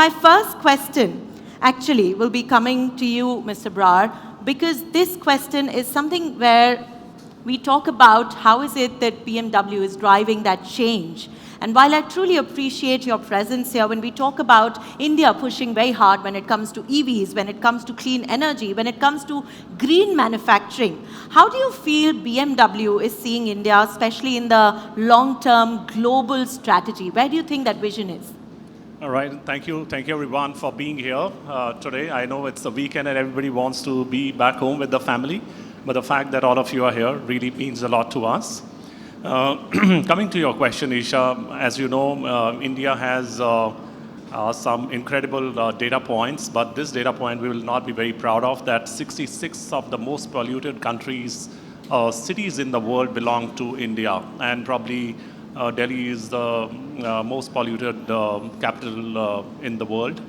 my first question actually will be coming to you, Mr. Brar, because this question is something where we talk about how is it that BMW is driving that change. And while I truly appreciate your presence here, when we talk about India pushing very hard when it comes to EVs, when it comes to clean energy, when it comes to green manufacturing, how do you feel BMW is seeing India, especially in the long-term global strategy? Where do you think that vision is? All right, thank you everyone for being here today. I know it's the weekend and everybody wants to be back home with the family, but the fact that all of you are here really means a lot to us. Coming to your question, Isha, as you know, India has some incredible data points, but this data point we will not be very proud of, that 66 of the most polluted countries, cities in the world belong to India, and probably Delhi is the most polluted capital in the world.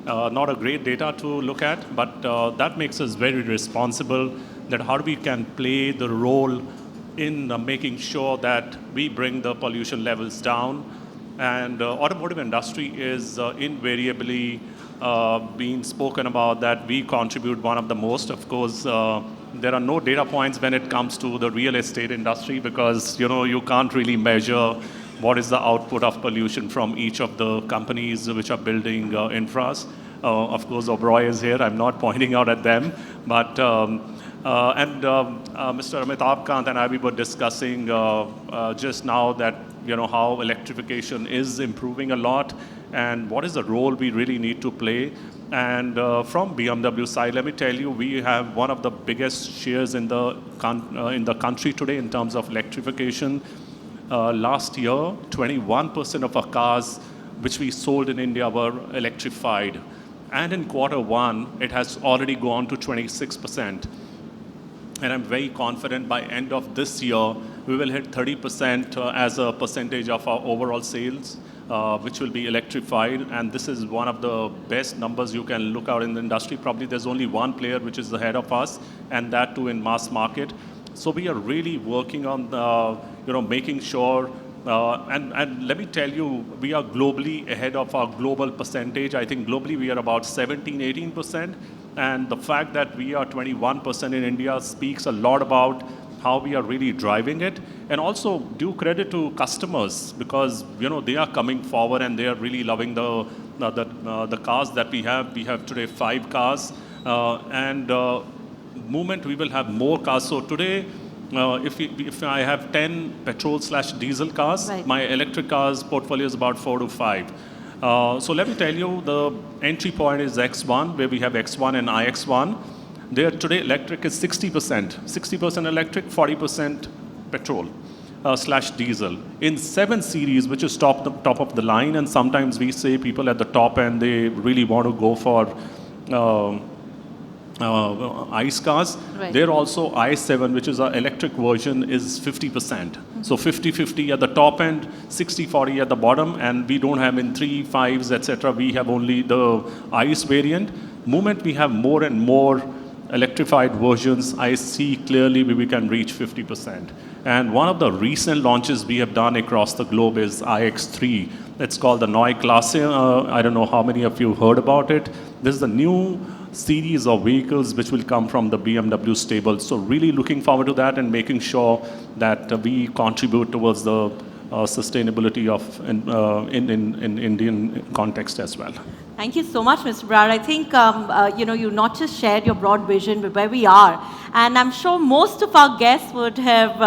Not a great data to look at, but that makes us very responsible that how we can play the role in making sure that we bring the pollution levels down. And automotive industry is invariably being spoken about that we contribute one of the most. Of course, there are no data points when it comes to the real estate industry because you can't really measure what is the output of pollution from each of the companies which are building infras. Of course, Oberoi is here. I'm not pointing out at them, but Mr. Amitabh Kant and I, we were discussing just now that how electrification is improving a lot and what is the role we really need to play. And from BMW side, let me tell you, we have one of the biggest shares in the country today in terms of electrification. Last year, 21% of our cars which we sold in India were electrified. And in Q1, it has already gone to 26%. And I'm very confident by end of this year, we will hit 30% as a percentage of our overall sales, which will be electrified. And this is one of the best numbers you can look out in the industry. Probably there's only one player which is ahead of us, and that too in mass market. So we are really working on making sure, and let me tell you, we are globally ahead of our global percentage. I think globally we are about 17, 18%. And the fact that we are 21% in India speaks a lot about how we are really driving it. And also due credit to customers because they are coming forward and they are really loving the cars that we have. We have today 5 cars, and moment we will have more cars. So today, if I have 10 petrol/diesel cars, right, my electric cars portfolio is about 4 to 5. So let me tell you, the entry point is X1, where we have X1 and iX1. There today, electric is 60%. 60% electric, 40% petrol / diesel. In 7 series, which is top of the line, and sometimes we say people at the top end, they really want to go for ICE cars. Right. There also i7, which is our electric version, is 50%. Mm-hmm. So 50-50 at the top end, 60-40 at the bottom, and we don't have in 3, 5s, etc. We have only the ICE variant. Moment we have more and more electrified versions, I see clearly we can reach 50%. And one of the recent launches we have done across the globe is iX3. It's called the Neue Klasse. I don't know how many of you heard about it. This is a new series of vehicles which will come from the BMW stable. So really looking forward to that and making sure that we contribute towards the sustainability of in Indian context as well. Thank you so much, Mr. Brar. I think you not just shared your broad vision, but where we are. And I'm sure most of our guests would have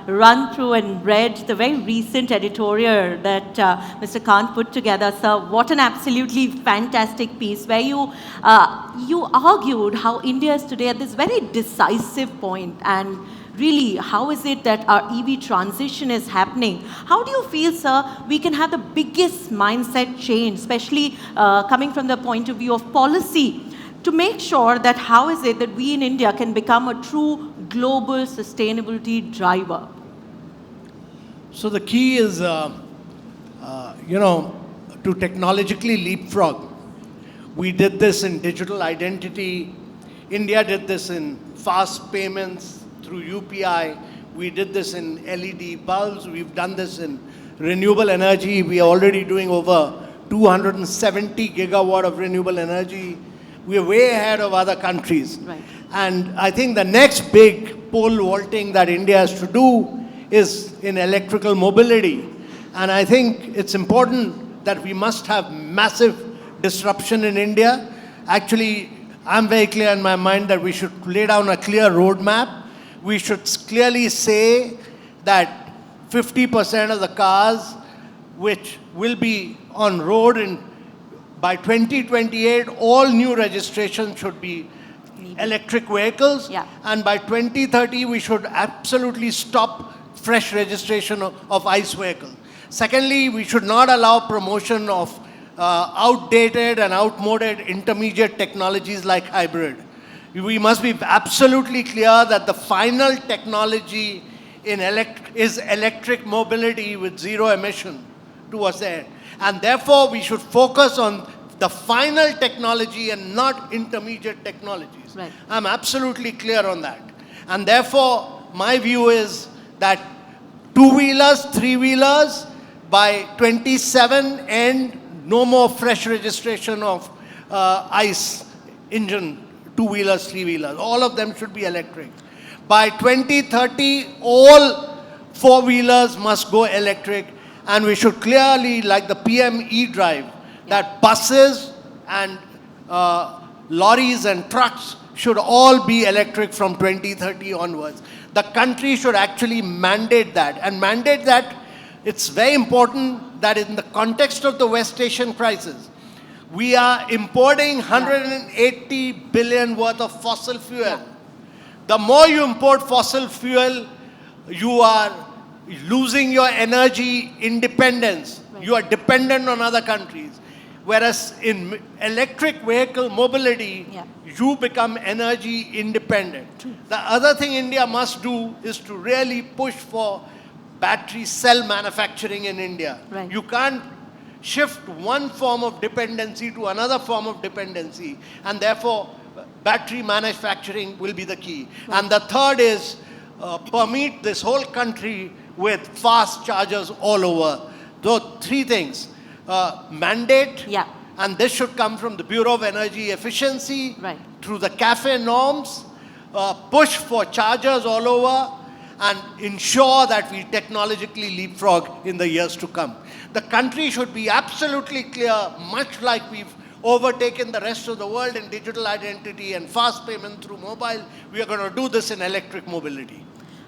run through and read the very recent editorial that Mr. Kant put together. So what an absolutely fantastic piece where you argued how India is today at this very decisive point, and really, how is it that our EV transition is happening? How do you feel, sir, we can have the biggest mindset change, especially coming from the point of view of policy, to make sure that how is it that we in India can become a true global sustainability driver? So the key is, to technologically leapfrog. We did this in digital identity. India did this in fast payments through UPI. We did this in LED bulbs. We've done this in renewable energy. We are already doing over 270 gigawatt of renewable energy. We are way ahead of other countries. Right. And I think the next big pole vaulting that India has to do is in electrical mobility. And I think it's important that we must have massive disruption in India. Actually, I'm very clear in my mind that we should lay down a clear roadmap. We should clearly say that 50% of the cars which will be on road by 2028, all new registrations should be electric vehicles. Yeah. And by 2030, we should absolutely stop fresh registration of ICE vehicles. Secondly, we should not allow promotion of outdated and outmoded intermediate technologies like hybrid. We must be absolutely clear that the final technology is electric mobility with zero emission towards the end. And therefore, we should focus on the final technology and not intermediate technologies. Right. I'm absolutely clear on that. And therefore, my view is that two-wheelers, three-wheelers, by 27 and no more fresh registration of ICE engine, two-wheelers, three-wheelers. All of them should be electric. By 2030, all four-wheelers must go electric. And we should clearly, like the PM e-drive, that buses and lorries and trucks should all be electric from 2030 onwards. The country should actually mandate that. And mandate that, it's very important that in the context of the West Asian crisis, we are importing 180 billion worth of fossil fuel. The more you import fossil fuel, you are losing your energy independence. Right. You are dependent on other countries. Whereas in electric vehicle mobility, you become energy independent. The other thing India must do is to really push for battery cell manufacturing in India. Right. You can't shift one form of dependency to another form of dependency, and therefore battery manufacturing will be the key. Right. And the third is permeate this whole country with fast chargers all over. Those three things. Mandate, and this should come from the Bureau of Energy Efficiency, right, through the CAFE norms, push for chargers all over, and ensure that we technologically leapfrog in the years to come. The country should be absolutely clear, much like we've overtaken the rest of the world in digital identity and fast payment through mobile, we are going to do this in electric mobility.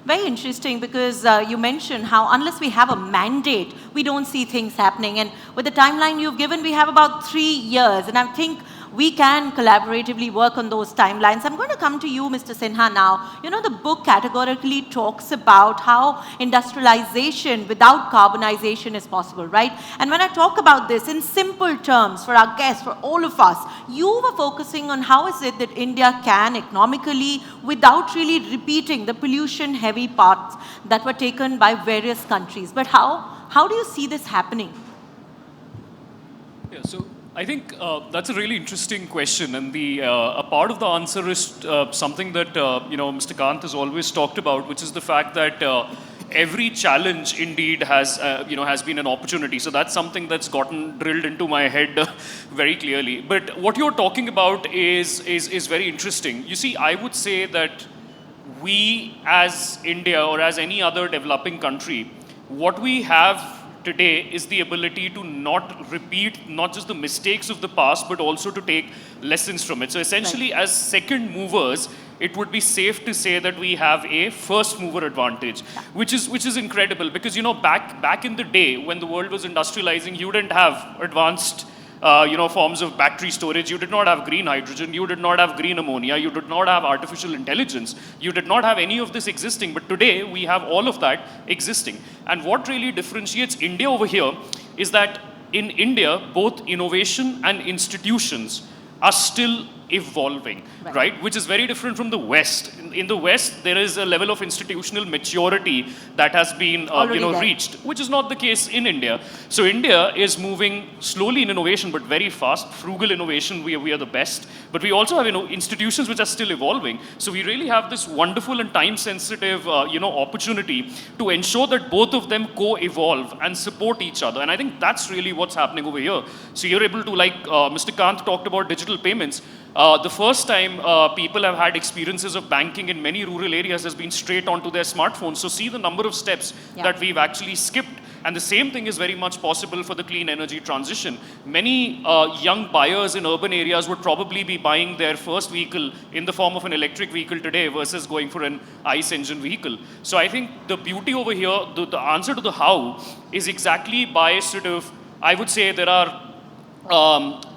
Very interesting, because you mentioned how unless we have a mandate, we don't see things happening. And with the timeline you've given, we have about 3 years. And I think we can collaboratively work on those timelines. I'm going to come to you, Mr. Sinha, now. You know, the book categorically talks about how industrialization without carbonization is possible, right? And when I talk about this in simple terms for our guests, for all of us, you were focusing on how is it that India can economically, without really repeating the pollution-heavy paths that were taken by various countries. But how do you see this happening? Yeah, so I think that's a really interesting question, and a part of the answer is something that Mr. Kant has always talked about, which is the fact that every challenge indeed has been an opportunity. So that's something that's gotten drilled into my head very clearly. But what you're talking about is very interesting. You see, I would say that we as India or as any other developing country, what we have today is the ability to not repeat not just the mistakes of the past, but also to take lessons from it. So essentially, as second movers, it would be safe to say that we have a first mover advantage, which is incredible, because back in the day when the world was industrializing, you didn't have advanced forms of battery storage. You did not have green hydrogen. You did not have green ammonia. You did not have artificial intelligence. You did not have any of this existing. But today, we have all of that existing. And what really differentiates India over here is that in India, both innovation and institutions are still evolving, right? Which is very different from the West. In the West, there is a level of institutional maturity that has been reached, which is not the case in India. So India is moving slowly in innovation, but very fast. Frugal innovation, we are the best. But we also have institutions which are still evolving. So we really have this wonderful and time-sensitive opportunity to ensure that both of them co-evolve and support each other. And I think that's really what's happening over here. So you're able to, like Mr. Kant talked about digital payments. The first time people have had experiences of banking in many rural areas has been straight onto their smartphones. So see the number of steps that we've actually skipped. And the same thing is very much possible for the clean energy transition. Many young buyers in urban areas would probably be buying their first vehicle in the form of an electric vehicle today versus going for an ICE engine vehicle. So I think the beauty over here, the answer to the how is exactly by sort of, I would say there are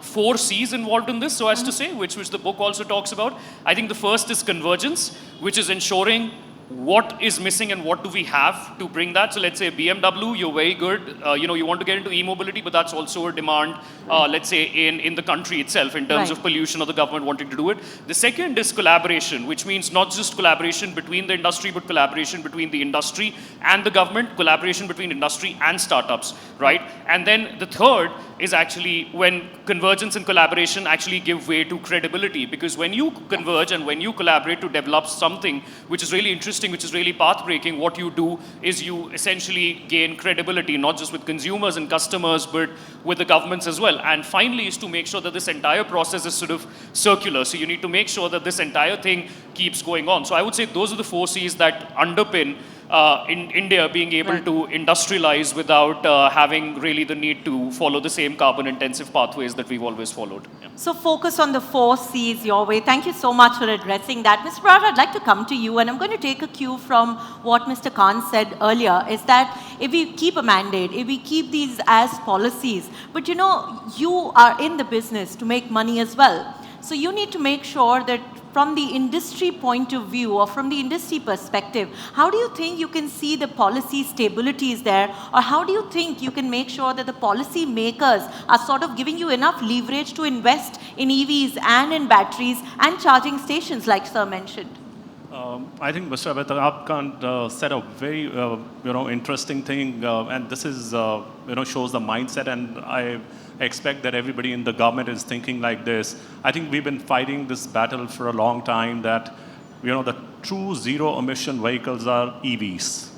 4 C's involved in this, so as to say, which the book also talks about. I think the first is convergence, which is ensuring what is missing and what do we have to bring that. So let's say BMW, you're very good, you want to get into e-mobility, but that's also a demand, let's say in the country itself in terms of pollution or the government wanting to do it. The second is collaboration, which means not just collaboration between the industry, but collaboration between the industry and the government, collaboration between industry and startups, right? And then the third is actually when convergence and collaboration actually give way to credibility, because when you converge and when you collaborate to develop something which is really interesting, which is really path-breaking, what you do is you essentially gain credibility, not just with consumers and customers, but with the governments as well. And finally is to make sure that this entire process is sort of circular. So you need to make sure that this entire thing keeps going on. So I would say those are the 4 C's that underpin in India being able to industrialize without having really the need to follow the same carbon-intensive pathways that we've always followed. So focus on the 4 C's your way. Thank you so much for addressing that. Mr. Brar, I'd like to come to you, and I'm going to take a cue from what Mr. Khan said earlier, is that if we keep a mandate, if we keep these as policies, but you are in the business to make money as well. So you need to make sure that from the industry point of view or from the industry perspective, how do you think you can see the policy stability is there? Or how do you think you can make sure that the policy makers are sort of giving you enough leverage to invest in EVs and in batteries and charging stations like Sir mentioned? I think Mr. Amitabh Kant said a very interesting thing, and this is shows the mindset, and I expect that everybody in the government is thinking like this. I think we've been fighting this battle for a long time that the true zero emission vehicles are EVs,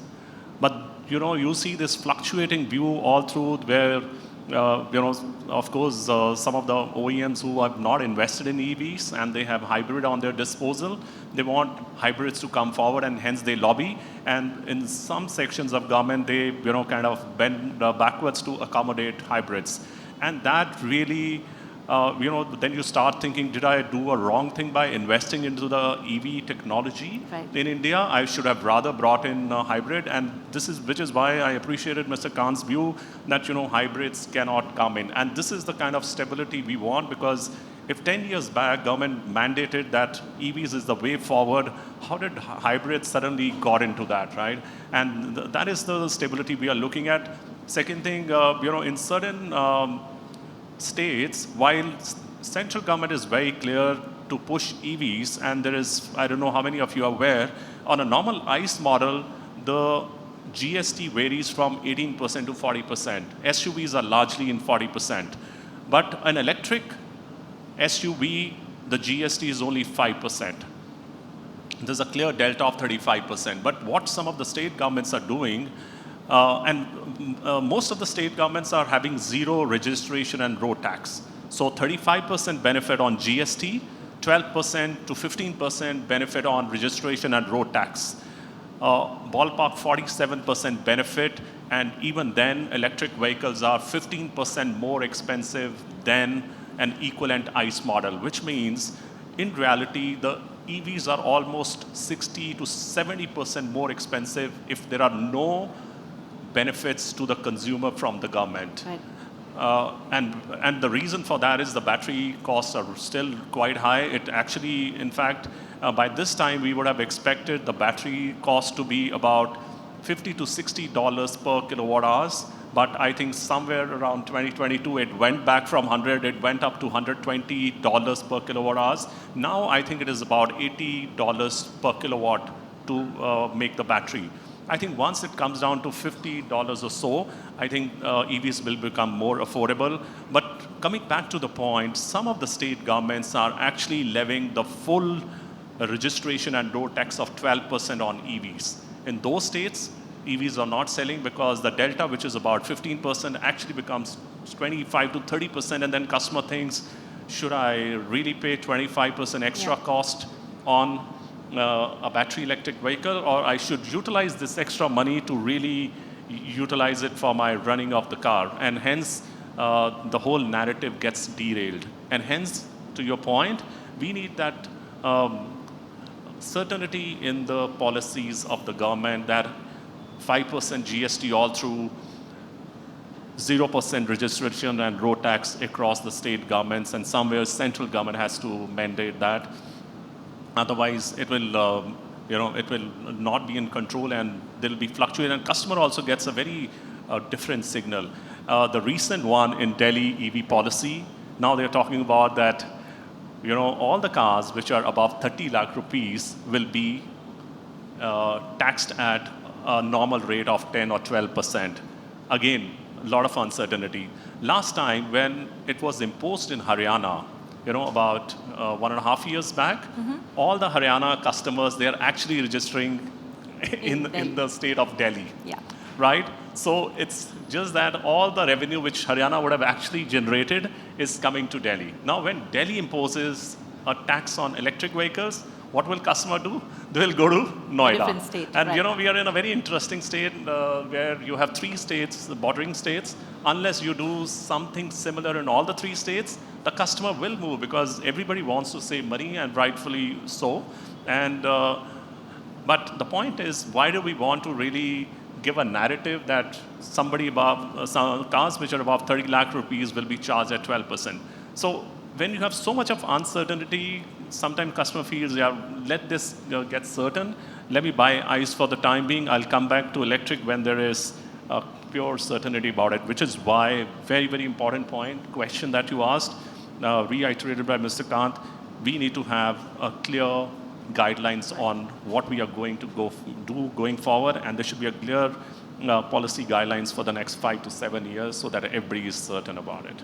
but you see this fluctuating view all through where of course, some of the OEMs who have not invested in EVs and they have hybrid on their disposal, they want hybrids to come forward, and hence they lobby. And in some sections of government, they kind of bend backwards to accommodate hybrids. And that really, then you start thinking, did I do a wrong thing by investing into the EV technology in India? I should have rather brought in hybrid. And which is why I appreciated Mr. Khan's view that, hybrids cannot come in. And this is the kind of stability we want, because if 10 years back government mandated that EVs is the way forward, how did hybrids suddenly got into that, right? And that is the stability we are looking at. Second thing, in certain states, while central government is very clear to push EVs, and there is, I don't know how many of you are aware, on a normal ICE model, the GST varies from 18% to 40%. SUVs are largely in 40%. But an electric SUV, the GST is only 5%. There's a clear delta of 35%. But what some of the state governments are doing, most of the state governments are having zero registration and road tax. So 35% benefit on GST, 12% to 15% benefit on registration and road tax. Ballpark 47% benefit, and even then electric vehicles are 15% more expensive than an equivalent ICE model, which means in reality the EVs are almost 60 to 70% more expensive if there are no benefits to the consumer from the government. And the reason for that is the battery costs are still quite high. It actually, in fact, by this time we would have expected the battery cost to be about $50 to $60 per kilowatt hours. But I think somewhere around 2022, it went back from 100, it went up to $120 per kilowatt hours. Now I think it is about $80 per kilowatt to make the battery. I think once it comes down to $50 or so, I think EVs will become more affordable. But coming back to the point, some of the state governments are actually levying the full registration and road tax of 12% on EVs. In those states, EVs are not selling because the delta, which is about 15%, actually becomes 25 to 30%, and then customer thinks, should I really pay 25% extra cost on a battery electric vehicle, or I should utilize this extra money to really utilize it for my running of the car? And hence, the whole narrative gets derailed. And hence, to your point, we need that certainty in the policies of the government that 5% GST all through, 0% registration and road tax across the state governments, and somewhere central government has to mandate that. Otherwise, it will, it will not be in control, and there will be fluctuation. And customer also gets a very different signal. The recent one in Delhi EV policy, now they're talking about that, all the cars which are above 30 lakh rupees will be taxed at a normal rate of 10 or 12%. Again, a lot of uncertainty. Last time when it was imposed in Haryana, about 1.5 years back, all the Haryana customers, they are actually registering in the state of Delhi. Yeah. Right? So it's just that all the revenue which Haryana would have actually generated is coming to Delhi. Now, when Delhi imposes a tax on electric vehicles, what will customer do? They will go to Noida. Different state, and right. we are in a very interesting state where you have 3 states, the bordering states. Unless you do something similar in all the 3 states, the customer will move because everybody wants to save money, and rightfully so. And but the point is, why do we want to really give a narrative that somebody above, some cars which are above 30 lakh rupees will be charged at 12%? So when you have so much of uncertainty, sometimes customer feels, yeah, let this get certain. Let me buy ICE for the time being. I'll come back to electric when there is pure certainty about it, which is why, very, very important question that you asked, reiterated by Mr. Kant, we need to have a clear guidelines on what we are going to do going forward, and there should be a clear policy guidelines for the next 5 to 7 years so that everybody is certain about it.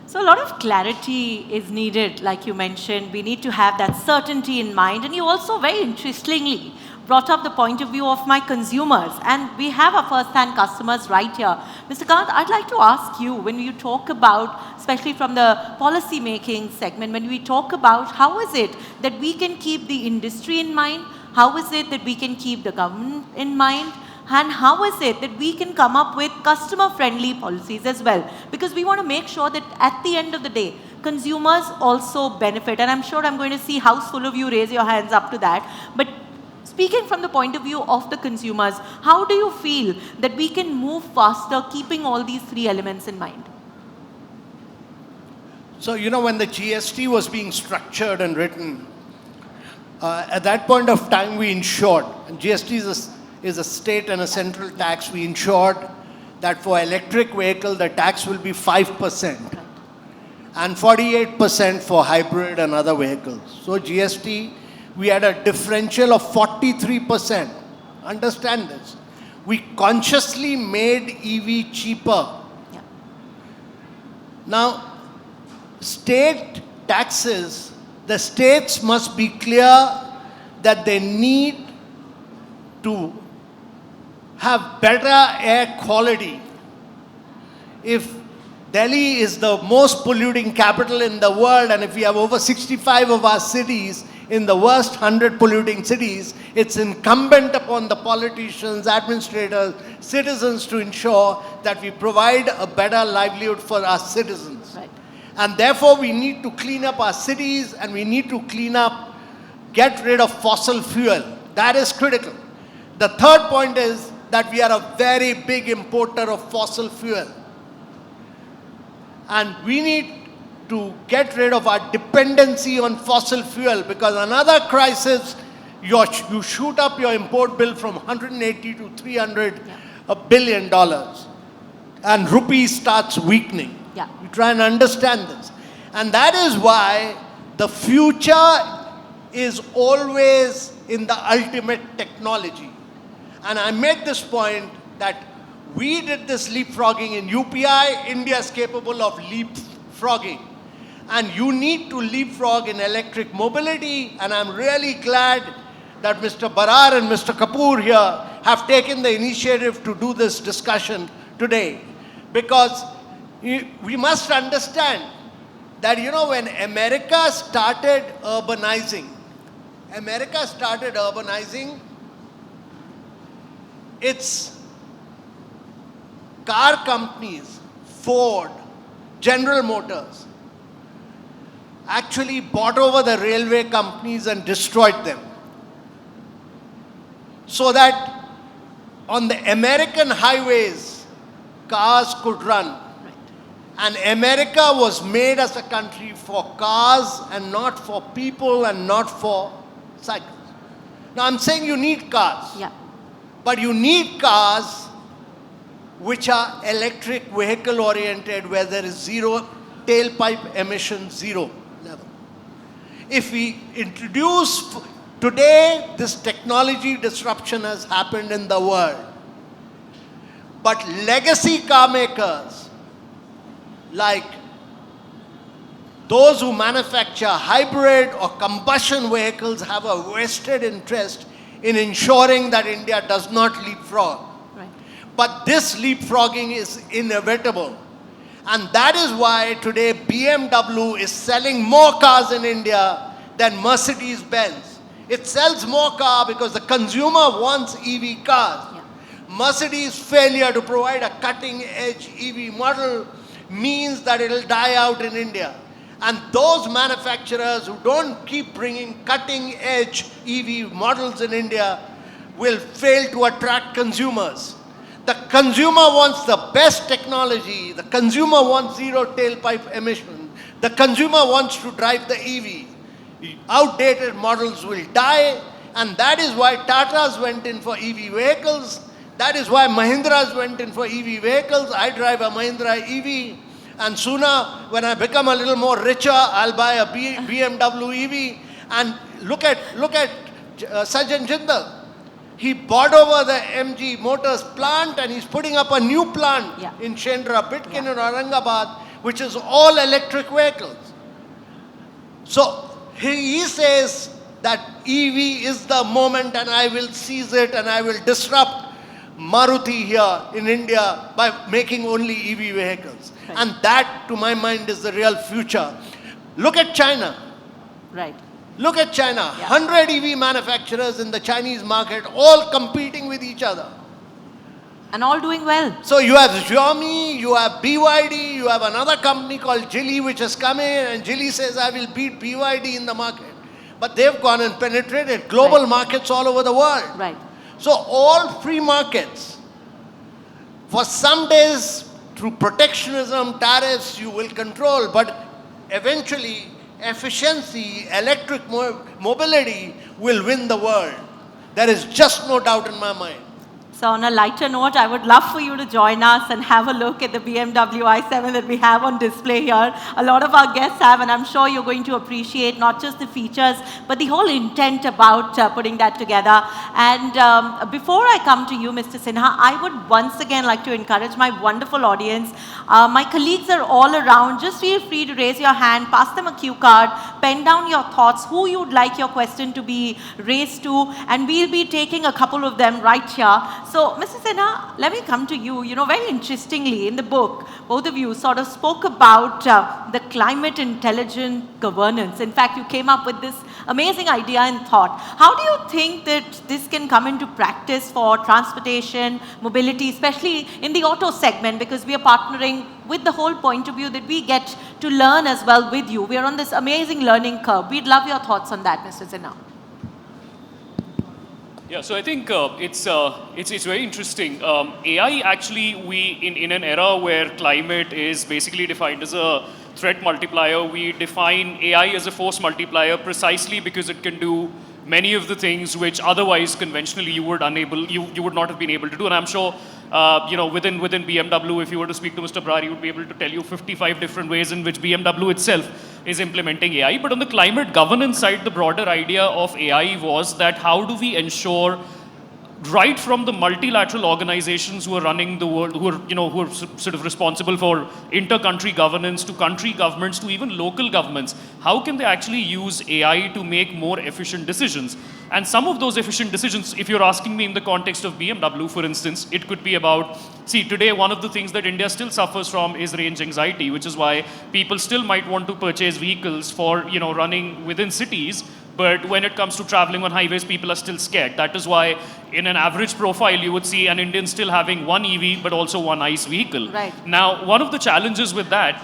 So a lot of clarity is needed, like you mentioned. We need to have that certainty in mind. And you also very interestingly brought up the point of view of my consumers. And we have our first-hand customers right here. Mr. Kant, I'd like to ask you, when you talk about, especially from the policy-making segment, when we talk about how is it that we can keep the industry in mind, how is it that we can keep the government in mind, and how is it that we can come up with customer-friendly policies as well? Because we want to make sure that at the end of the day, consumers also benefit. And I'm sure I'm going to see house full of you raise your hands up to that. But speaking from the point of view of the consumers, how do you feel that we can move faster, keeping all these 3 elements in mind? So, when the GST was being structured and written, at that point of time we ensured, and GST is a state and a central tax, we ensured that for electric vehicle the tax will be 5% and 48% for hybrid and other vehicles. So GST, we had a differential of 43%. Understand this. We consciously made EV cheaper. Yeah. Now, state taxes, the states must be clear that they need to have better air quality. If Delhi is the most polluting capital in the world, and if we have over 65 of our cities in the worst 100 polluting cities, it's incumbent upon the politicians, administrators, citizens to ensure that we provide a better livelihood for our citizens. Right. And therefore, we need to clean up our cities, and we need to get rid of fossil fuel. That is critical. The third point is that we are a very big importer of fossil fuel. And we need to get rid of our dependency on fossil fuel, because another crisis, you shoot up your import bill from 180 to $300 billion. and rupee starts weakening. Yeah. You try and understand this. And that is why the future is always in the ultimate technology. And I made this point that we did this leapfrogging in UPI, India is capable of leapfrogging. And you need to leapfrog in electric mobility, and I'm really glad that Mr. Brar and Mr. Kapoor here have taken the initiative to do this discussion today. Because we must understand that, you know, when America started urbanizing, its car companies, Ford, General Motors, actually bought over the railway companies and destroyed them. So that on the American highways, cars could run. And America was made as a country for cars and not for people and not for cycles. Now I'm saying you need cars. Yeah. But you need cars which are electric vehicle oriented, where there is zero tailpipe emission, zero level. If we introduce, today this technology disruption has happened in the world. But legacy car makers, like those who manufacture hybrid or combustion vehicles, have a vested interest in ensuring that India does not leapfrog. Right. But this leapfrogging is inevitable. And that is why today BMW is selling more cars in India than Mercedes-Benz. It sells more cars because the consumer wants EV cars. Yeah. Mercedes' failure to provide a cutting-edge EV model means that it will die out in India. And those manufacturers who don't keep bringing cutting-edge EV models in India will fail to attract consumers. The consumer wants the best technology. The consumer wants zero tailpipe emission. The consumer wants to drive the EV. Outdated models will die, and that is why Tata's went in for EV vehicles. That is why Mahindra's went in for EV vehicles. I drive a Mahindra EV. And sooner, when I become a little more richer, I'll buy a BMW EV. And look at Sajjan Jindal. He bought over the MG Motors plant, and he's putting up a new plant in Shendra, Bitkin in Aurangabad, which is all electric vehicles. So he says that EV is the moment, and I will seize it, and I will disrupt Maruti here in India by making only EV vehicles. Right. And that, to my mind, is the real future. Look at China. Right. Look at China. 100 EV manufacturers in the Chinese market, all competing with each other. And all doing well. So you have Xiaomi, you have BYD, you have another company called Geely which has come in, and Geely says, I will beat BYD in the market. But they've gone and penetrated global markets all over the world. Right. So all free markets, for some days, through protectionism, tariffs, you will control, but eventually efficiency, electric mobility will win the world. There is just no doubt in my mind. So on a lighter note, I would love for you to join us and have a look at the BMW i7 that we have on display here. A lot of our guests have, and I'm sure you're going to appreciate not just the features, but the whole intent about putting that together. And before I come to you, Mr. Sinha, I would once again like to encourage my wonderful audience. My colleagues are all around. Just feel free to raise your hand, pass them a cue card, pen down your thoughts, who you'd like your question to be raised to, and we'll be taking a couple of them right here. So, Mr. Sinha, let me come to you. You know, very interestingly, in the book, both of you sort of spoke about the climate intelligent governance. In fact, you came up with this amazing idea and thought. How do you think that this can come into practice for transportation, mobility, especially in the auto segment? Because we are partnering with the whole point of view that we get to learn as well with you. We are on this amazing learning curve. We'd love your thoughts on that, Mr. Sinha. Yeah, so I think it's very interesting. AI actually, in an era where climate is basically defined as a threat multiplier, we define AI as a force multiplier precisely because it can do many of the things which otherwise conventionally you would not have been able to do. And I'm sure, within BMW, if you were to speak to Mr. Brar, he would be able to tell you 55 different ways in which BMW itself is implementing AI. But on the climate governance side, the broader idea of AI was that how do we ensure, right from the multilateral organizations who are running the world, who are sort of responsible for inter-country governance, to country governments, to even local governments, how can they actually use AI to make more efficient decisions? And some of those efficient decisions, if you're asking me in the context of BMW, for instance, it could be about, see, today one of the things that India still suffers from is range anxiety, which is why people still might want to purchase vehicles for, running within cities. But when it comes to traveling on highways, people are still scared. That is why in an average profile, you would see an Indian still having one EV, but also one ICE vehicle. Right. Now, one of the challenges with that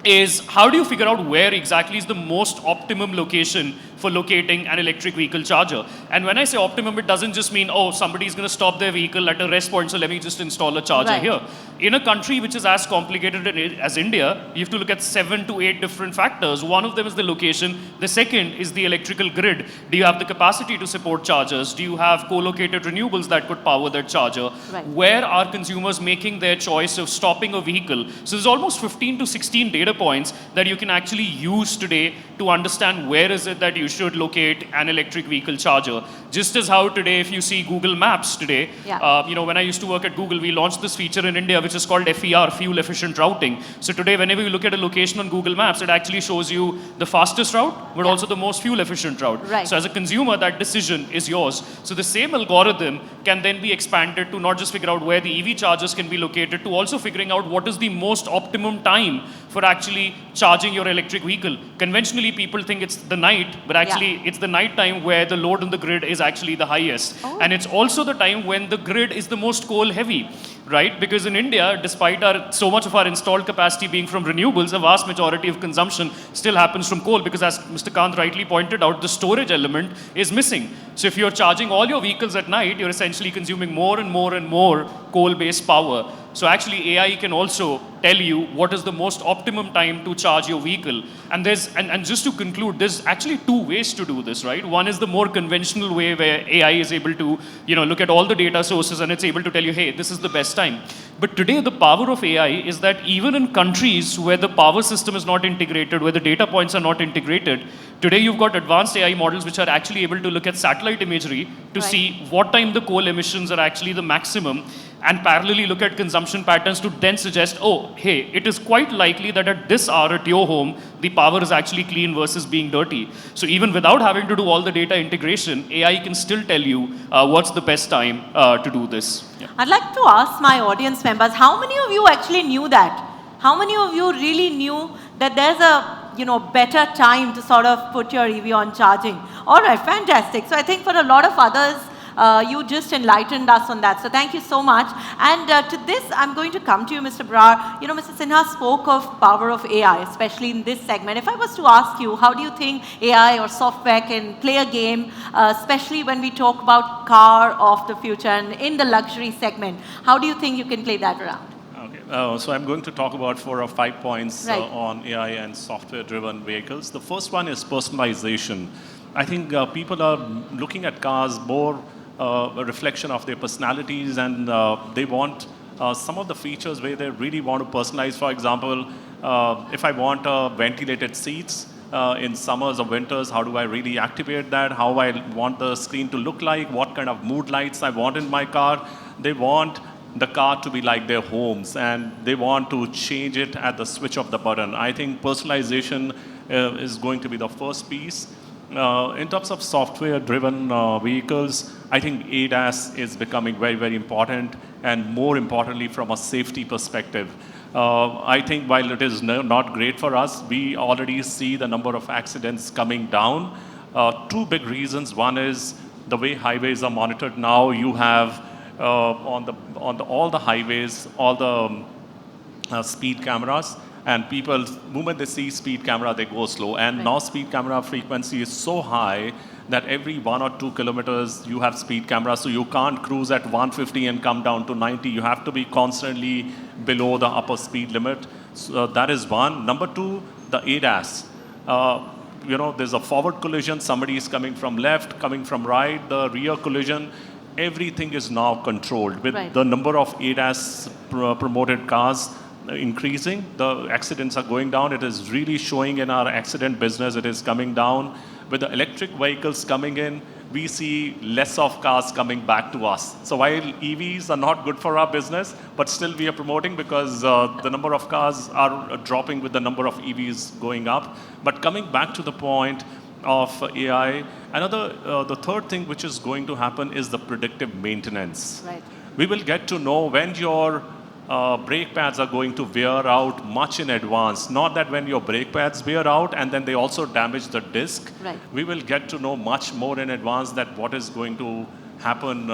is how do you figure out where exactly is the most optimum location for locating an electric vehicle charger? And when I say optimum, it doesn't just mean, oh, somebody's going to stop their vehicle at a rest point, so let me just install a charger Right. here. In a country which is as complicated as India, you have to look at 7 to 8 different factors. One of them is the location. The second is the electrical grid. Do you have the capacity to support chargers? Do you have co-located renewables that could power that charger? Right. Where are consumers making their choice of stopping a vehicle? So there's almost 15 to 16 data points that you can actually use today to understand where is it that you should locate an electric vehicle charger. Just as how today, if you see Google Maps today, Yeah. when I used to work at Google, we launched this feature in India, which is called FER, fuel efficient routing. So today, whenever you look at a location on Google Maps, it actually shows you the fastest route, but Yeah. also the most fuel efficient route. Right. So as a consumer, that decision is yours. So the same algorithm can then be expanded to not just figure out where the EV chargers can be located, to also figuring out what is the most optimum time for actually charging your electric vehicle. Conventionally, people think it's the night, but actually it's the night time where the load on the grid is actually the highest. Oh. And it's also the time when the grid is the most coal heavy, right? Because in India, despite so much of our installed capacity being from renewables, a vast majority of consumption still happens from coal, because as Mr. Kant rightly pointed out, the storage element is missing. So if you're charging all your vehicles at night, you're essentially consuming more and more and more coal-based power. So actually AI can also tell you what is the most optimum time to charge your vehicle. And just to conclude, there's actually two ways to do this, right? One is the more conventional way where AI is able to, look at all the data sources and it's able to tell you, hey, this is the best time. But today the power of AI is that even in countries where the power system is not integrated, where the data points are not integrated, today you've got advanced AI models which are actually able to look at satellite imagery to Right. see what time the coal emissions are actually the maximum, and parallelly look at consumption patterns to then suggest, oh, hey, it is quite likely that at this hour at your home, the power is actually clean versus being dirty. So even without having to do all the data integration, AI can still tell you what's the best time to do this. Yeah. I'd like to ask my audience members, how many of you actually knew that? How many of you really knew that there's a better time to sort of put your EV on charging? All right, fantastic. So I think for a lot of others, you just enlightened us on that. So thank you so much. And to this, I'm going to come to you, Mr. Brar. Mr. Sinha spoke of power of AI, especially in this segment. If I was to ask you, how do you think AI or software can play a game, especially when we talk about car of the future and in the luxury segment? How do you think you can play that around? Okay, so I'm going to talk about 4 or 5 points Right. on AI and software-driven vehicles. The first one is personalization. I think people are looking at cars more a reflection of their personalities, and they want some of the features where they really want to personalize. For example, if I want ventilated seats in summers or winters, how do I really activate that? How I want the screen to look like? What kind of mood lights I want in my car? They want the car to be like their homes, and they want to change it at the switch of the button. I think personalization is going to be the first piece. In terms of software-driven vehicles, I think ADAS is becoming very, very important, and more importantly, from a safety perspective. I think while it is not great for us, we already see the number of accidents coming down. Two big reasons. One is the way highways are monitored now. You have on all the highways, all the speed cameras. And people, the moment they see speed camera, they go slow. And Right. now speed camera frequency is so high that every 1 or 2 kilometers you have speed camera. So you can't cruise at 150 and come down to 90. You have to be constantly below the upper speed limit. So that is one. Number two, the ADAS. there's a forward collision, somebody is coming from left, coming from right, the rear collision, everything is now controlled. With the number of ADAS promoted cars increasing, the accidents are going down. It is really showing in our accident business, it is coming down. With the electric vehicles coming in, we see less of cars coming back to us. So while EVs are not good for our business, but still we are promoting because the number of cars are dropping with the number of EVs going up. But coming back to the point of AI, the third thing which is going to happen is the predictive maintenance. Right. We will get to know when your brake pads are going to wear out much in advance. Not that when your brake pads wear out and then they also damage the disc. Right. We will get to know much more in advance that what is going to happen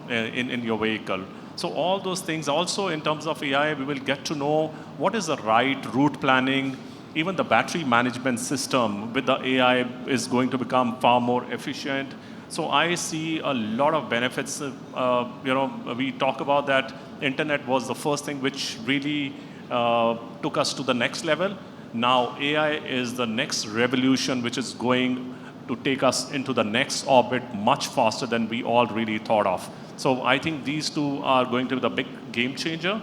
in your vehicle. So all those things, also in terms of AI, we will get to know what is the right route planning. Even the battery management system with the AI is going to become far more efficient. So I see a lot of benefits. We talk about that internet was the first thing which really took us to the next level. Now AI is the next revolution which is going to take us into the next orbit much faster than we all really thought of. So I think these two are going to be the big game changer.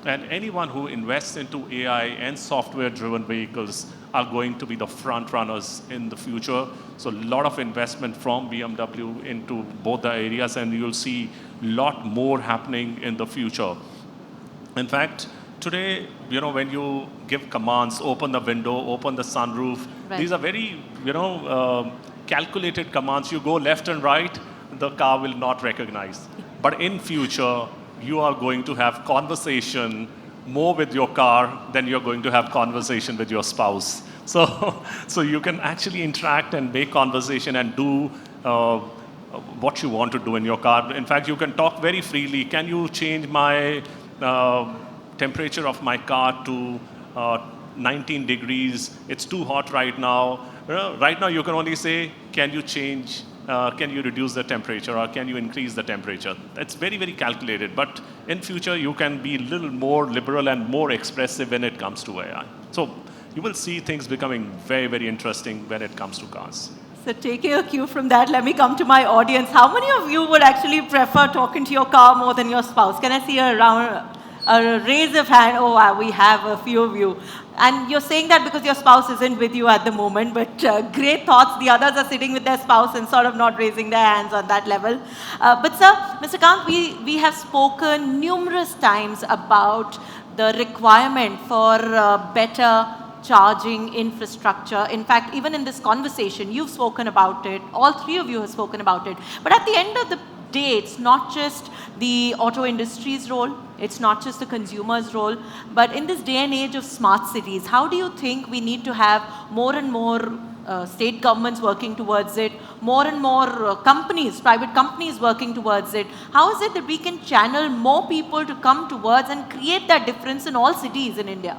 And anyone who invests into AI and software-driven vehicles are going to be the front runners in the future. So a lot of investment from BMW into both the areas, and you'll see a lot more happening in the future. In fact, today, when you give commands, open the window, open the sunroof, these are very, calculated commands. You go left and right, the car will not recognize. But in future, you are going to have conversation more with your car than you're going to have conversation with your spouse. So you can actually interact and make conversation and do what you want to do in your car. In fact, you can talk very freely. Can you change my temperature of my car to 19 degrees? It's too hot right now. Right now, you can only say, can you change? Can you reduce the temperature, or can you increase the temperature? It's very, very calculated. But in future, you can be a little more liberal and more expressive when it comes to AI. So you will see things becoming very, very interesting when it comes to cars. So taking a cue from that, let me come to my audience. How many of you would actually prefer talking to your car more than your spouse? Can I see a raise of hand? Oh, wow, we have a few of you. And you're saying that because your spouse isn't with you at the moment, but great thoughts. The others are sitting with their spouse and sort of not raising their hands on that level. But sir, Mr. Kant, we have spoken numerous times about the requirement for better charging infrastructure. In fact, even in this conversation, you've spoken about it. All three of you have spoken about it. But at the end of the day, it's not just the auto industry's role, it's not just the consumer's role, but in this day and age of smart cities, how do you think we need to have more and more state governments working towards it, more and more companies, private companies working towards it? How is it that we can channel more people to come towards and create that difference in all cities in India?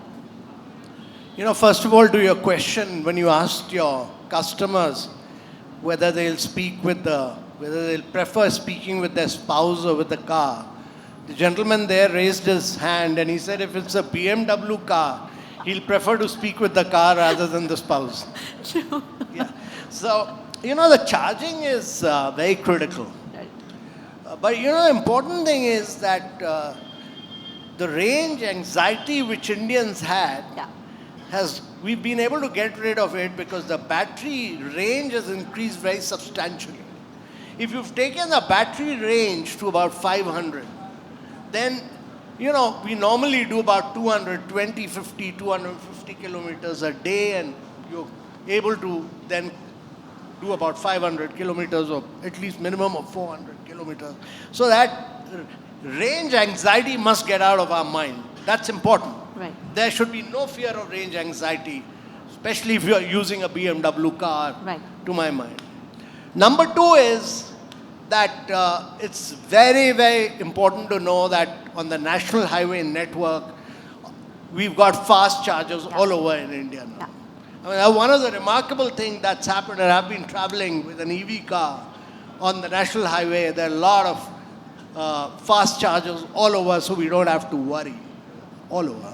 First of all, to your question, when you asked your customers whether they'll prefer speaking with their spouse or with the car, the gentleman there raised his hand and he said if it's a BMW car, he'll prefer to speak with the car rather than the spouse. True. Yeah. So, the charging is very critical. Right. But, the important thing is that the range anxiety which Indians had, we've been able to get rid of it because the battery range has increased very substantially. If you've taken the battery range to about 500, then, we normally do about 250 kilometers a day, and you're able to then do about 500 kilometers or at least minimum of 400 kilometers. So that range anxiety must get out of our mind. That's important. Right. There should be no fear of range anxiety, especially if you're using a BMW car, to my mind. Number two is that it's very, very important to know that on the national highway network, we've got fast chargers all over in India now. One of the remarkable things that's happened, and I've been traveling with an EV car on the national highway, there are a lot of fast chargers all over, so we don't have to worry, all over.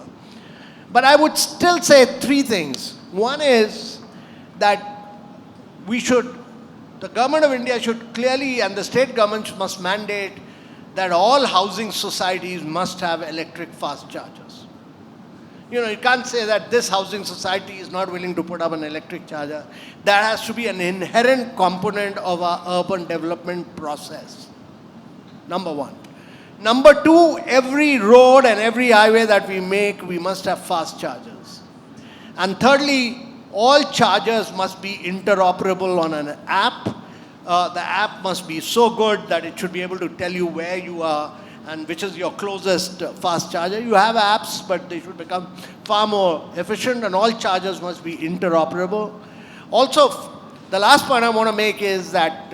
But I would still say three things. One is that the government of India should clearly, and the state governments must mandate that all housing societies must have electric fast chargers. You can't say that this housing society is not willing to put up an electric charger. That has to be an inherent component of our urban development process. Number one. Number two, every road and every highway that we make, we must have fast chargers. And thirdly, all chargers must be interoperable on an app. The app must be so good that it should be able to tell you where you are and which is your closest fast charger. You have apps, but they should become far more efficient, and all chargers must be interoperable. Also, the last point I want to make is that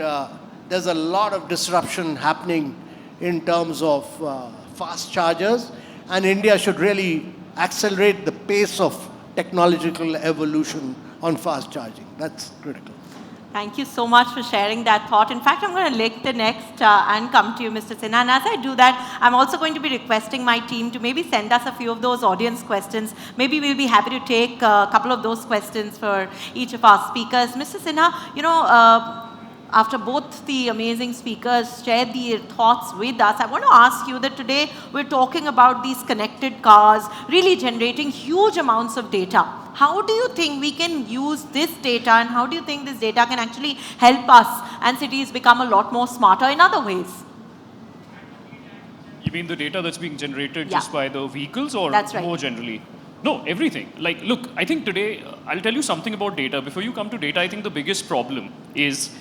there's a lot of disruption happening in terms of fast chargers, and India should really accelerate the pace of technological evolution on fast charging. That's critical. Thank you so much for sharing that thought. In fact, I'm going to lick the next and come to you, Mr. Sinha. And as I do that, I'm also going to be requesting my team to maybe send us a few of those audience questions. Maybe we'll be happy to take a couple of those questions for each of our speakers. Mr. Sinha, after both the amazing speakers shared their thoughts with us, I want to ask you that today we're talking about these connected cars really generating huge amounts of data. How do you think we can use this data, and how do you think this data can actually help us and cities become a lot more smarter in other ways? You mean the data that's being generated just by the vehicles, or That's right. more generally? No, everything. Like, look, I think today, I'll tell you something about data. Before you come to data, I think the biggest problem is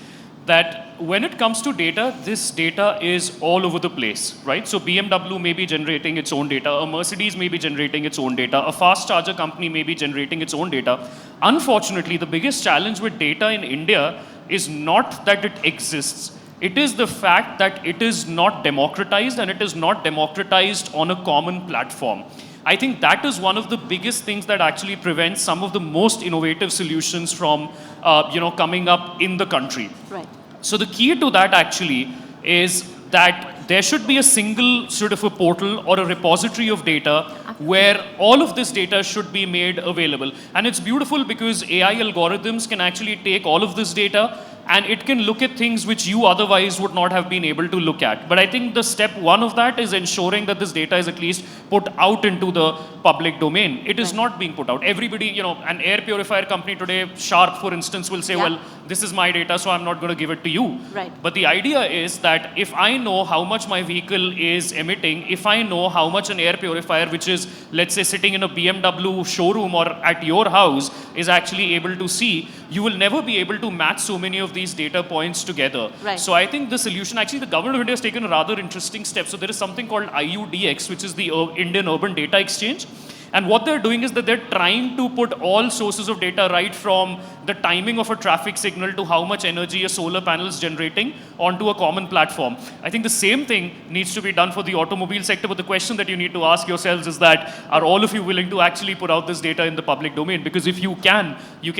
that when it comes to data, this data is all over the place, right? So BMW may be generating its own data, a Mercedes may be generating its own data, a fast charger company may be generating its own data. Unfortunately, the biggest challenge with data in India is not that it exists. It is the fact that it is not democratized, and it is not democratized on a common platform. I think that is one of the biggest things that actually prevents some of the most innovative solutions from, coming up in the country. Right. So the key to that actually is that there should be a single sort of a portal or a repository of data where all of this data should be made available. And it's beautiful because AI algorithms can actually take all of this data and it can look at things which you otherwise would not have been able to look at. But I think the step one of that is ensuring that this data is at least put out into the public domain. It is not being put out. Everybody, an air purifier company today, Sharp for instance, will say, well, this is my data, so I'm not going to give it to you. Right. But the idea is that if I know how much my vehicle is emitting, if I know how much an air purifier, which is, let's say, sitting in a BMW showroom or at your house, is actually able to see, you will never be able to match so many of these data points together. Right. So I think the solution, actually the government of India has taken a rather interesting step. So there is something called IUDX, which is the Indian Urban Data Exchange. And what they're doing is that they're trying to put all sources of data, right from the timing of a traffic signal to how much energy a solar panel is generating, onto a common platform. I think the same thing needs to be done for the automobile sector, but the question that you need to ask yourselves is that, are all of you willing to actually put out this data in the public domain? Because if you can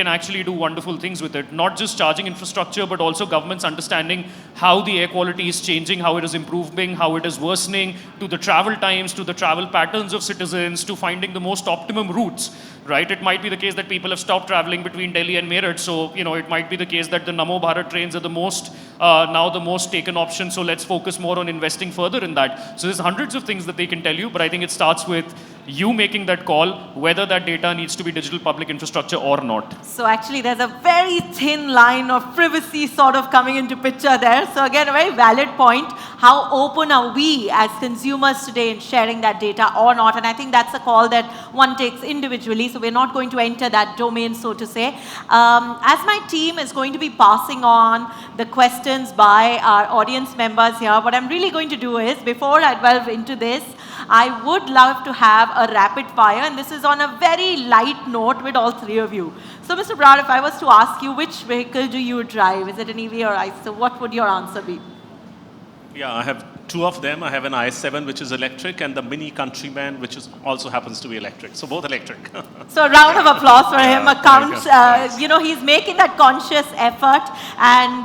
actually do wonderful things with it. Not just charging infrastructure, but also governments understanding how the air quality is changing, how it is improving, how it is worsening, to the travel times, to the travel patterns of citizens, to finding the most optimum routes, right? It might be the case that people have stopped traveling between Delhi and Meerut, so it might be the case that the Namo Bharat trains are the most now the most taken option, so let's focus more on investing further in that. So there's hundreds of things that they can tell you, but I think it starts with you making that call, whether that data needs to be digital public infrastructure or not. So actually there's a very thin line of privacy sort of coming into picture there. So again, a very valid point. How open are we as consumers today in sharing that data or not? And I think that's a call that one takes individually. So we're not going to enter that domain, so to say. As my team is going to be passing on the questions by our audience members here, what I'm really going to do is, before I delve into this, I would love to have a rapid fire, and this is on a very light note with all three of you. So Mr. Brar, if I was to ask you, which vehicle do you drive? Is it an EV or ICE? So what would your answer be? Yeah, I have two of them. I have an i7 which is electric, and the Mini Countryman which is also happens to be electric. So both electric. So a round of applause for him. Thank you. He's making that conscious effort. And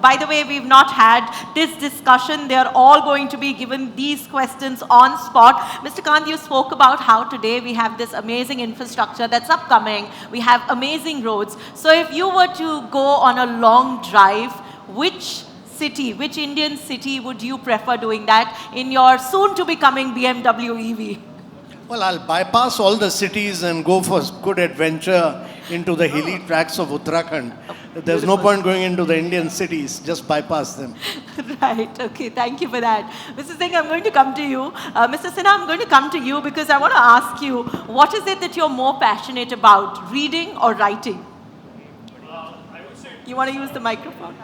by the way, we've not had this discussion. They're all going to be given these questions on spot. Mr. Kant, you spoke about how today we have this amazing infrastructure that's upcoming. We have amazing roads. So if you were to go on a long drive, which Indian city would you prefer doing that in your soon-to-becoming BMW EV? Well, I'll bypass all the cities and go for good adventure into the hilly tracts of Uttarakhand. There's no point going into the Indian cities, just bypass them. Right, okay, thank you for that. Mr. Singh, I'm going to come to you. Mr. Sinha, I'm going to come to you because I want to ask you, what is it that you're more passionate about, reading or writing? You want to use the microphone?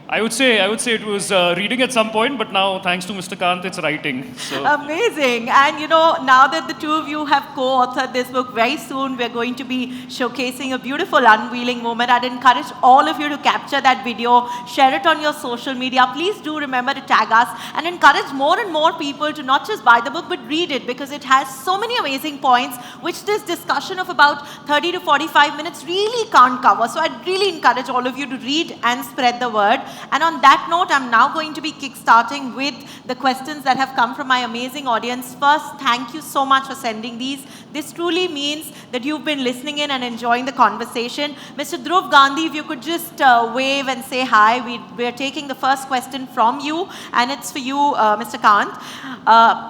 I would say it was reading at some point, but now thanks to Mr. Kant, it's writing. So. Amazing. And now that the two of you have co-authored this book, very soon we're going to be showcasing a beautiful unveiling moment. I'd encourage all of you to capture that video, share it on your social media. Please do remember to tag us and encourage more and more people to not just buy the book, but read it, because it has so many amazing points, which this discussion of about 30 to 45 minutes really can't cover. So I'd really encourage all of you to read and spread the word. And on that note, I'm now going to be kickstarting with the questions that have come from my amazing audience. First, thank you so much for sending these. This truly means that you've been listening in and enjoying the conversation. Mr. Dhruv Gandhi, if you could just wave and say hi. We're taking the first question from you, and it's for you, Mr. Kant.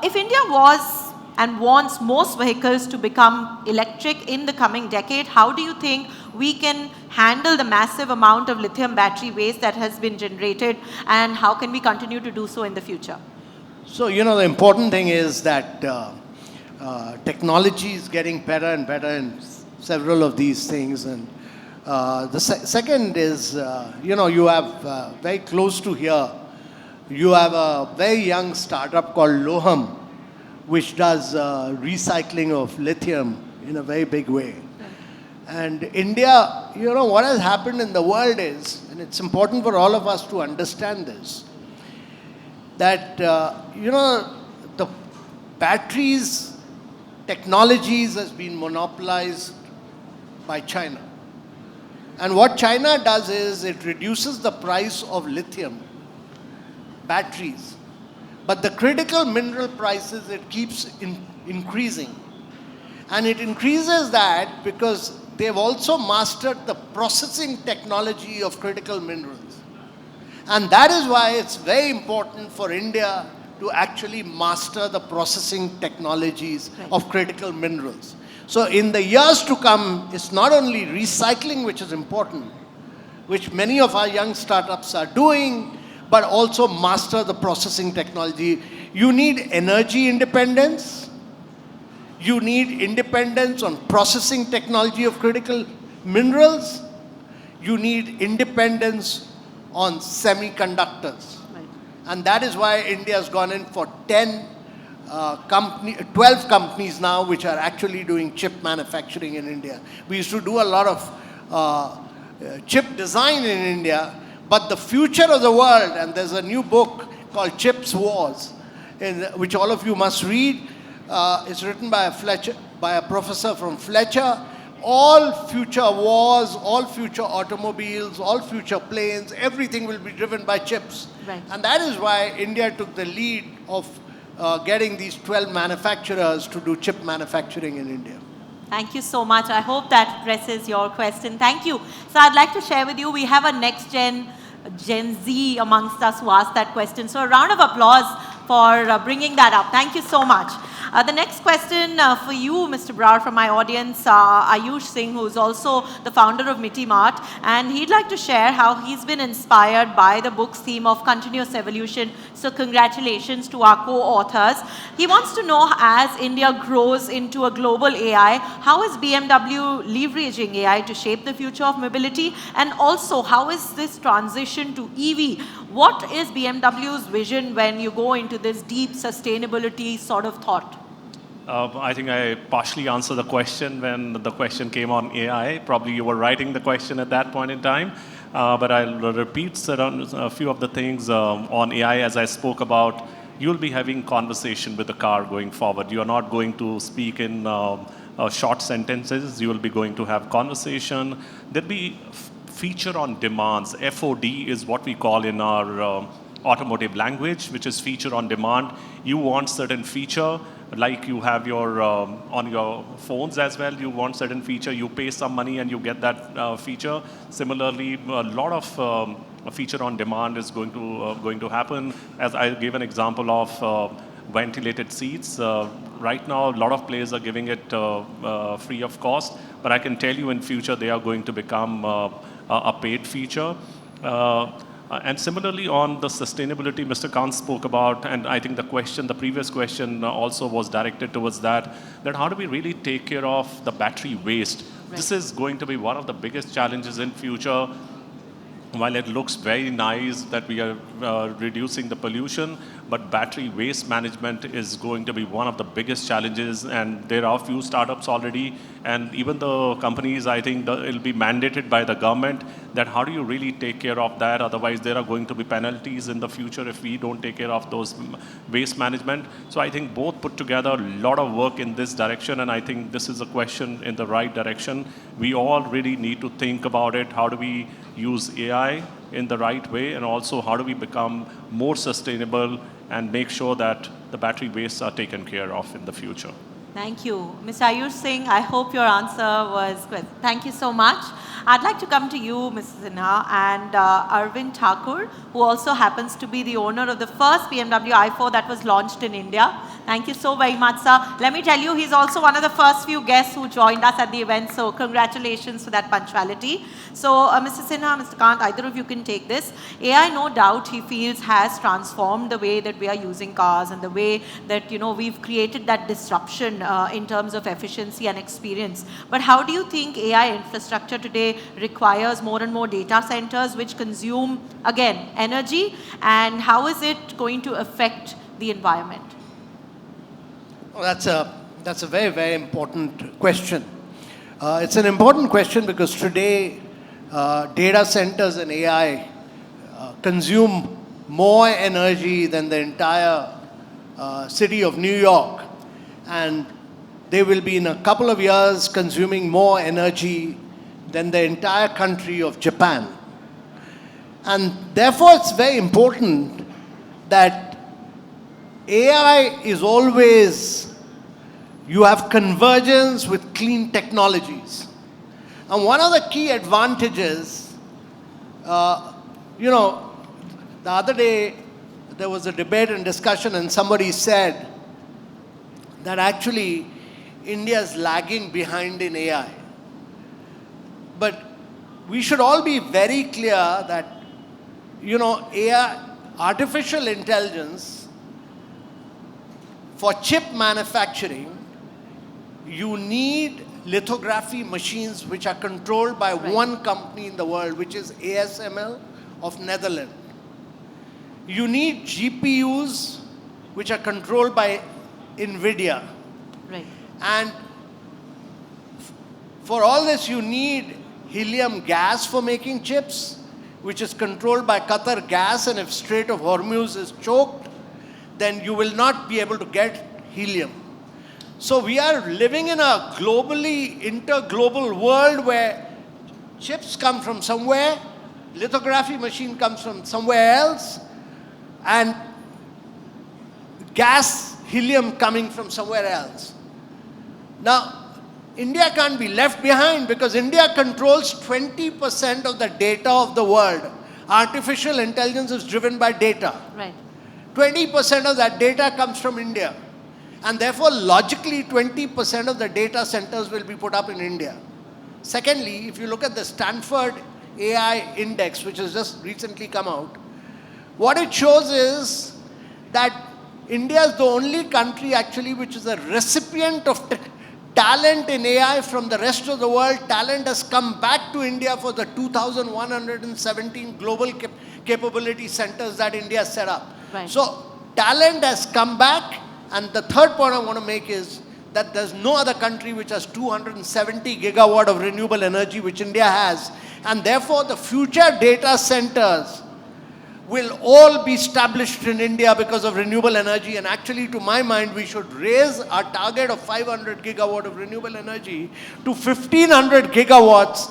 If India was and wants most vehicles to become electric in the coming decade, how do you think we can handle the massive amount of lithium battery waste that has been generated, and how can we continue to do so in the future? So, the important thing is that technology is getting better and better in several of these things. And the second is, you have very close to here, you have a very young startup called Loham, which does recycling of lithium in a very big way. And India, what has happened in the world is, and it's important for all of us to understand this, that, the batteries technologies has been monopolized by China. And what China does is it reduces the price of lithium batteries. But the critical mineral prices, it keeps increasing. And it increases that because they've also mastered the processing technology of critical minerals. And that is why it's very important for India to actually master the processing technologies of critical minerals. So in the years to come, it's not only recycling which is important, which many of our young startups are doing, but also master the processing technology. You need energy independence. You need independence on processing technology of critical minerals. You need independence on semiconductors. Right. And that is why India has gone in for 12 companies now which are actually doing chip manufacturing in India. We used to do a lot of chip design in India, but the future of the world, and there's a new book called Chips Wars, which all of you must read. It's written by a professor from Fletcher. All future wars, all future automobiles, all future planes, everything will be driven by chips. Right. And that is why India took the lead of getting these 12 manufacturers to do chip manufacturing in India. Thank you so much. I hope that addresses your question. Thank you. So I'd like to share with you, we have a next Gen Z amongst us who asked that question. So a round of applause for bringing that up. Thank you so much. The next question for you, Mr. Brar, from my audience, Ayush Singh, who is also the founder of Miti Mart, and he'd like to share how he's been inspired by the book's theme of continuous evolution. So congratulations to our co-authors. He wants to know, as India grows into a global AI, how is BMW leveraging AI to shape the future of mobility? And also, how is this transition to EV? What is BMW's vision when you go into this deep sustainability sort of thought? I think I partially answered the question when the question came on AI. Probably you were writing the question at that point in time. But I'll repeat a few of the things on AI as I spoke about you'll be having conversation with the car going forward. You're not going to speak in short sentences. You will be going to have conversation. There'll be feature on demands. FOD is what we call in our automotive language, which is feature on demand. You want certain feature, like you have your on your phones as well. You want certain feature, you pay some money and you get that feature. Similarly, a lot of feature on demand is going to happen. As I gave an example of ventilated seats. Right now, a lot of players are giving it free of cost, but I can tell you in future they are going to become a paid feature. And similarly on the sustainability Mr. Kant spoke about, and I think the previous question also was directed towards that how do we really take care of the battery waste? Right. This is going to be one of the biggest challenges in future. While it looks very nice that we are reducing the pollution, but battery waste management is going to be one of the biggest challenges, and there are a few startups already, and even the companies, I think it'll be mandated by the government that how do you really take care of that, otherwise there are going to be penalties in the future if we don't take care of those waste management. So I think both put together a lot of work in this direction, and I think this is a question in the right direction. We all really need to think about it. How do we use AI in the right way, and also how do we become more sustainable and make sure that the battery wastes are taken care of in the future? Thank you. Mr. Ayush Singh, I hope your answer was good. Thank you so much. I'd like to come to you, Mrs. Sinha, and Arvind Thakur, who also happens to be the owner of the first BMW i4 that was launched in India. Thank you so very much, sir. Let me tell you, he's also one of the first few guests who joined us at the event, so congratulations for that punctuality. So, Mr. Sinha, Mr. Kant, either of you can take this. AI, no doubt, he feels, has transformed the way that we are using cars and the way that, we've created that disruption in terms of efficiency and experience. But how do you think AI infrastructure today requires more and more data centers which consume, again, energy, and how is it going to affect the environment? Well, that's a very, very important question. It's an important question because today data centers and AI consume more energy than the entire city of New York, and they will be in a couple of years consuming more energy than the entire country of Japan. And therefore, it's very important that AI is always, you have convergence with clean technologies. And one of the key advantages, the other day there was a debate and discussion and somebody said that actually India is lagging behind in AI. But we should all be very clear that, AI, artificial intelligence, for chip manufacturing, you need lithography machines which are controlled by one company in the world, which is ASML of Netherlands. You need GPUs which are controlled by NVIDIA. Right. And for all this, you need helium gas for making chips, which is controlled by Qatar Gas, and if Strait of Hormuz is choked, then you will not be able to get helium. So we are living in a globally interglobal world where chips come from somewhere, lithography machine comes from somewhere else, and gas, helium coming from somewhere else. Now, India can't be left behind because India controls 20% of the data of the world. Artificial intelligence is driven by data. Right. 20% of that data comes from India. And therefore, logically, 20% of the data centers will be put up in India. Secondly, if you look at the Stanford AI Index, which has just recently come out, what it shows is that India is the only country actually which is a recipient of talent in AI from the rest of the world. Talent has come back to India for the 2,117 global capability centers that India set up. Right. So talent has come back. And the third point I want to make is that there's no other country which has 270 gigawatt of renewable energy, which India has. And therefore, the future data centers will all be established in India because of renewable energy. And actually, to my mind, we should raise our target of 500 gigawatt of renewable energy to 1,500 gigawatts,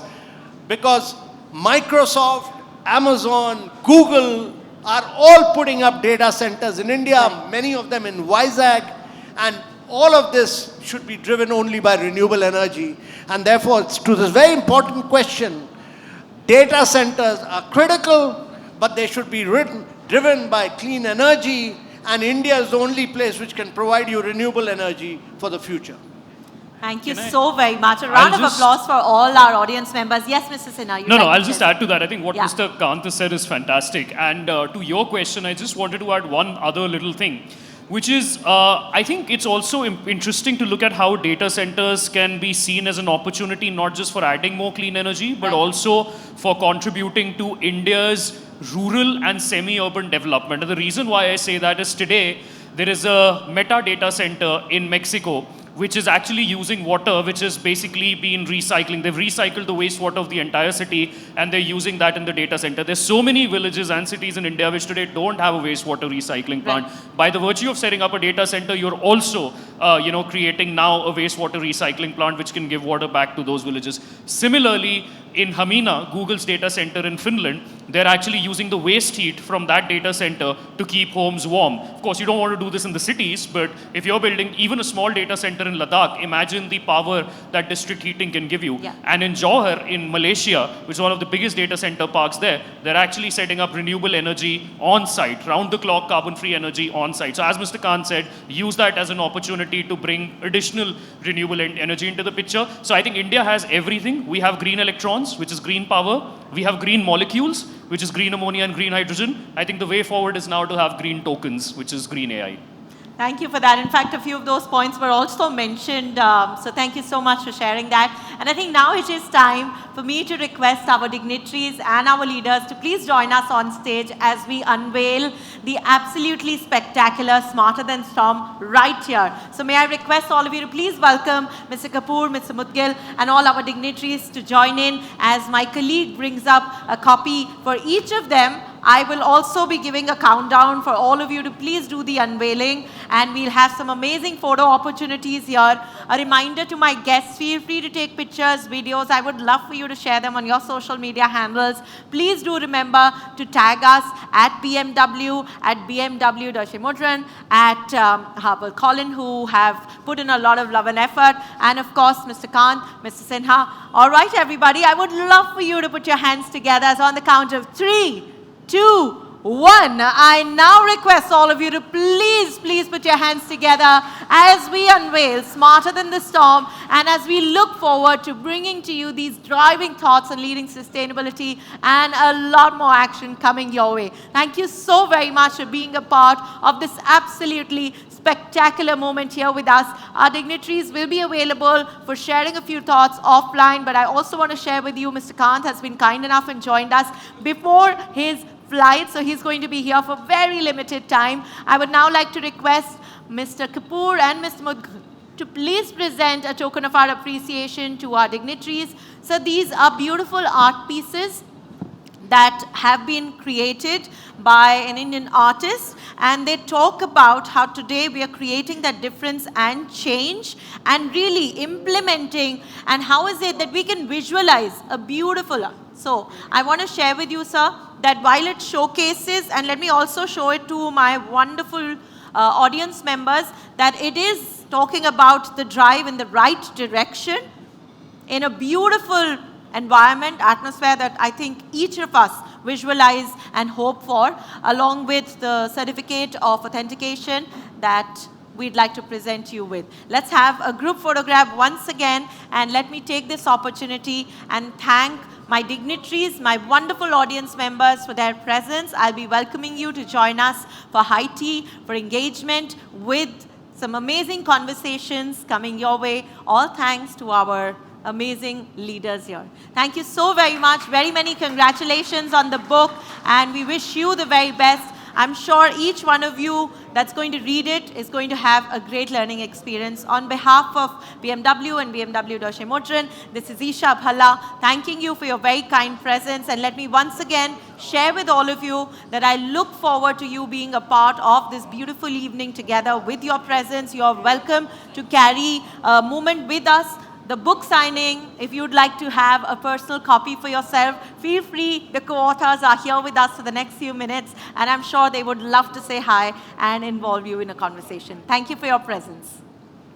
because Microsoft, Amazon, Google are all putting up data centers in India, many of them in Vizag, and all of this should be driven only by renewable energy. And therefore, to this very important question, data centers are critical, but they should be driven by clean energy, and India is the only place which can provide you renewable energy for the future. Thank you so very much. A round of applause for all our audience members. Yes, Mr. Sinha. No, I'll just add to that. I think what Yeah. Mr. Kant has said is fantastic. And to your question, I just wanted to add one other little thing, which is I think it's also interesting to look at how data centers can be seen as an opportunity, not just for adding more clean energy, but also for contributing to India's rural and semi-urban development. And the reason why I say that is today, there is a Meta data center in Mexico, which is actually using water, which has basically been recycling. They've recycled the wastewater of the entire city, and they're using that in the data center. There's so many villages and cities in India which today don't have a wastewater recycling plant. By the virtue of setting up a data center, you're also, creating now a wastewater recycling plant which can give water back to those villages. Similarly, in Hamina, Google's data center in Finland, they're actually using the waste heat from that data center to keep homes warm. Of course, you don't want to do this in the cities, but if you're building even a small data center in Ladakh, imagine the power that district heating can give you. Yeah. And in Johor, in Malaysia, which is one of the biggest data center parks there, they're actually setting up renewable energy on site, round the clock carbon-free energy on site. So as Mr. Kant said, use that as an opportunity to bring additional renewable energy into the picture. So I think India has everything. We have green electrons, which is green power. We have green molecules, which is green ammonia and green hydrogen. I think the way forward is now to have green tokens, which is green AI. Thank you for that. In fact, a few of those points were also mentioned. So thank you so much for sharing that. And I think now it is time for me to request our dignitaries and our leaders to please join us on stage as we unveil the absolutely spectacular Smarter Than Storm right here. So may I request all of you to please welcome Mr. Kapoor, Mr. Mudgil, and all our dignitaries to join in as my colleague brings up a copy for each of them. I will also be giving a countdown for all of you to please do the unveiling, and we'll have some amazing photo opportunities here. A reminder to my guests, feel free to take pictures, videos. I would love for you to share them on your social media handles. Please do remember to tag us at BMW, at BMW Deutsche Motoren, at HarperCollins, who have put in a lot of love and effort, and of course, Mr. Kant, Mr. Sinha. All right, everybody, I would love for you to put your hands together. So on the count of 3, 2, 1. I now request all of you to please put your hands together as we unveil Smarter Than the Storm, and as we look forward to bringing to you these driving thoughts on leading sustainability and a lot more action coming your way. Thank you so very much for being a part of this absolutely spectacular moment here with us. Our dignitaries will be available for sharing a few thoughts offline, but I also want to share with you, Mr. Kant has been kind enough and joined us before his flight, so he's going to be here for very limited time. I would now like to request Mr. Kapoor and Mr. Mudgil to please present a token of our appreciation to our dignitaries. So these are beautiful art pieces that have been created by an Indian artist, and they talk about how today we are creating that difference and change and really implementing, and how is it that we can visualize a beautiful art. So I want to share with you, sir, that while it showcases, and let me also show it to my wonderful audience members, that it is talking about the drive in the right direction in a beautiful environment, atmosphere that I think each of us visualize and hope for, along with the certificate of authentication that we'd like to present you with. Let's have a group photograph once again, and let me take this opportunity and thank my dignitaries, my wonderful audience members for their presence. I'll be welcoming you to join us for high tea, for engagement with some amazing conversations coming your way. All thanks to our amazing leaders here. Thank you so very much. Very many congratulations on the book, and we wish you the very best. I'm sure each one of you that's going to read it is going to have a great learning experience. On behalf of BMW and BMW Deutsche Motoren, this is Isha Bhalla, thanking you for your very kind presence. And let me once again share with all of you that I look forward to you being a part of this beautiful evening together with your presence. You are welcome to carry a moment with us. The book signing, if you'd like to have a personal copy for yourself, feel free. The co-authors are here with us for the next few minutes, and I'm sure they would love to say hi and involve you in a conversation. Thank you for your presence.